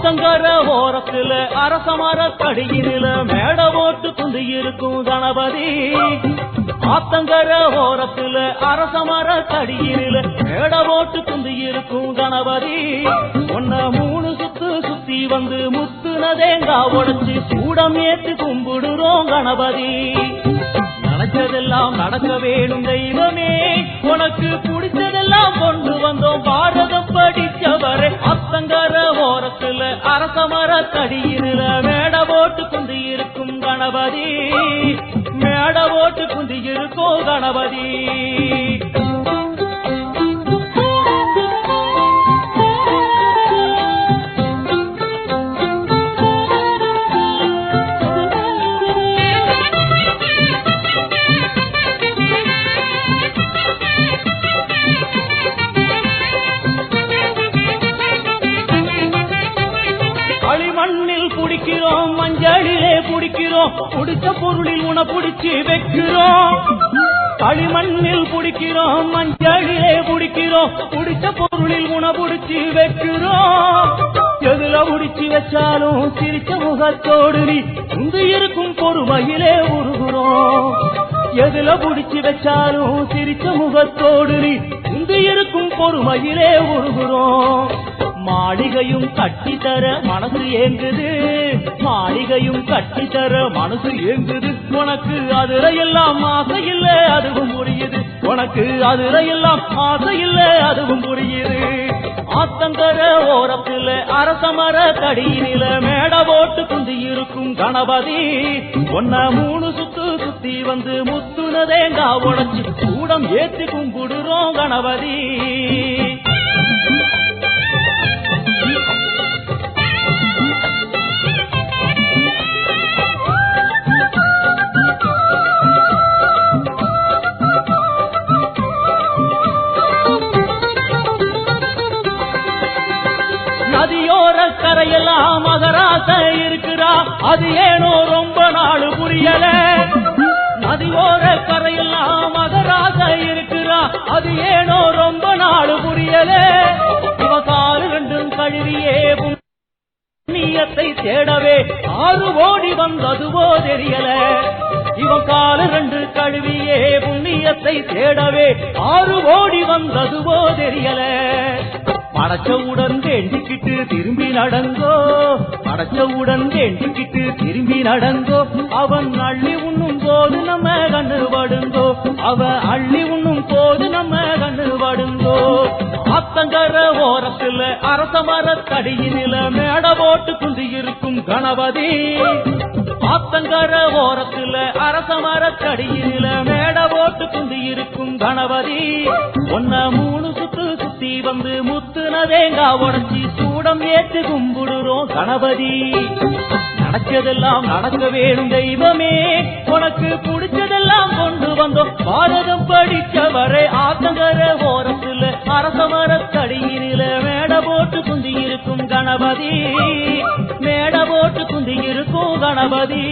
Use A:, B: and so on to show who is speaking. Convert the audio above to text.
A: ஆத்தங்கர ஓரத்துல அரசமர கடியில மேட போட்டு குந்தி இருக்கும் கணபதி. ஆத்தங்கர ஓரத்துல அரசமர கடியில மேட போட்டு குந்தி இருக்கும் கணபதி. ஒன்ன 3 சுத்து சுத்தி வந்து முத்துனதேங்கா உடைச்சு சூடம் ஏத்து கும்பிடுறோம் கணபதி. நினைச்சதெல்லாம் நடக்க வேணும் தெய்வமே, உனக்கு பிடிச்சதெல்லாம் கொண்டு வந்தோம் பாரதம் படிச்சவரே. ஆத்தங்கர ஓரத்துல அரசமர கடியில மேட போட்டு குந்தி இருக்கும் கணபதி. மேட போட்டு குந்தி இருக்கும் கணபதி. குடிக்கிறோம் மஞ்சளிலே குடிக்கிறோம், குடிச்ச பொருளில் உன புடிச்சு வைக்கிறோம். களிமண்ணில் குடிக்கிறோம் மஞ்சளிலே குடிக்கிறோம், குடிச்ச பொருளில் உன புடிச்சு வைக்கிறோம். எதுல புடிச்சு வச்சாலும் சிரிச்ச முகத்தோடு நீ உந்து இருக்கும் பொறுமையிலே உருகுறோம். எதுல புடிச்சு வச்சாலும் சிரிச்ச முகத்தோடு நீ உந்து இருக்கும் பொறுமையிலே உருகுறோம். மாளிகையும் கட்டித்தர மனசு ஏங்குது, மாளிகையும் கட்டித்தர மனசு ஏங்குது. உனக்கு அதுல எல்லாம் ஆசை இல்ல அதுவும் புரியுது, உனக்கு அதுல எல்லாம் ஆசை இல்ல அதுவும் புரியுது. ஆத்தங்கர ஓரத்துல அரசமர கடியில மேட போட்டு குந்தி இருக்கும் கணபதி. ஒன்ன 3 சுத்து சுத்தி வந்து முத்துனதேங்கா உடைச்சு கூடம் ஏத்தி கும்பிடுறோம் கணபதி. நதியோர கரையெல்லாம் மகராச இருக்கிறா, அது ஏனோ ரொம்ப நாள் புரியல. நதியோர கரையெல்லாம் மகராச இருக்கிறா, அது ஏனோ ரொம்ப நாள் புரியல. இவ கால் 2 கழுவியே புண்ணியத்தை தேடவே 6 ஓடி வந்ததுவோ தெரியல. இவன் கால் 2 கழுவியே புண்ணியத்தை தேடவே 6 ஓடி வந்ததுவோ தெரியல. படைச்சவுடன் வேண்டிக்கிட்டு திரும்பி நடங்கோ, படைச்சவுடன் வேண்டிக்கிட்டு திரும்பி நடங்கோ. அவன் அள்ளி உண்ணும் போது நம்ம கண்ணு படுங்கோ, அவன் அள்ளி உண்ணும் போது நம்ம கண்ணு படுங்கோ. ஆத்தங்கர ஓரத்துல அரசமர கடியில மேட போட்டு குந்தி இருக்கும் கணபதி. ஆத்தங்கர ஓரத்துல அரசமர கடியில மேட போட்டு குந்தி இருக்கும் கணபதி. ஒன்ன 3 சுத்து சுத்தி வந்து முத்துனதேங்கா உடைச்சி சூடம் ஏத்து கும்பிடுறோம் கணபதி. நடச்சதெல்லாம் நடக்க வேணும் தெய்வமே, உனக்கு பிடிச்சதெல்லாம் கொண்டு வந்தோம் பாரதம் படிச்சவரே. ஆத்தங்கர ஓரத்துல அரசமர கடியில மேட போட்டு குந்தி இருக்கும் கணபதி. மேட போட்டு குந்தி இருக்கும் கணபதி.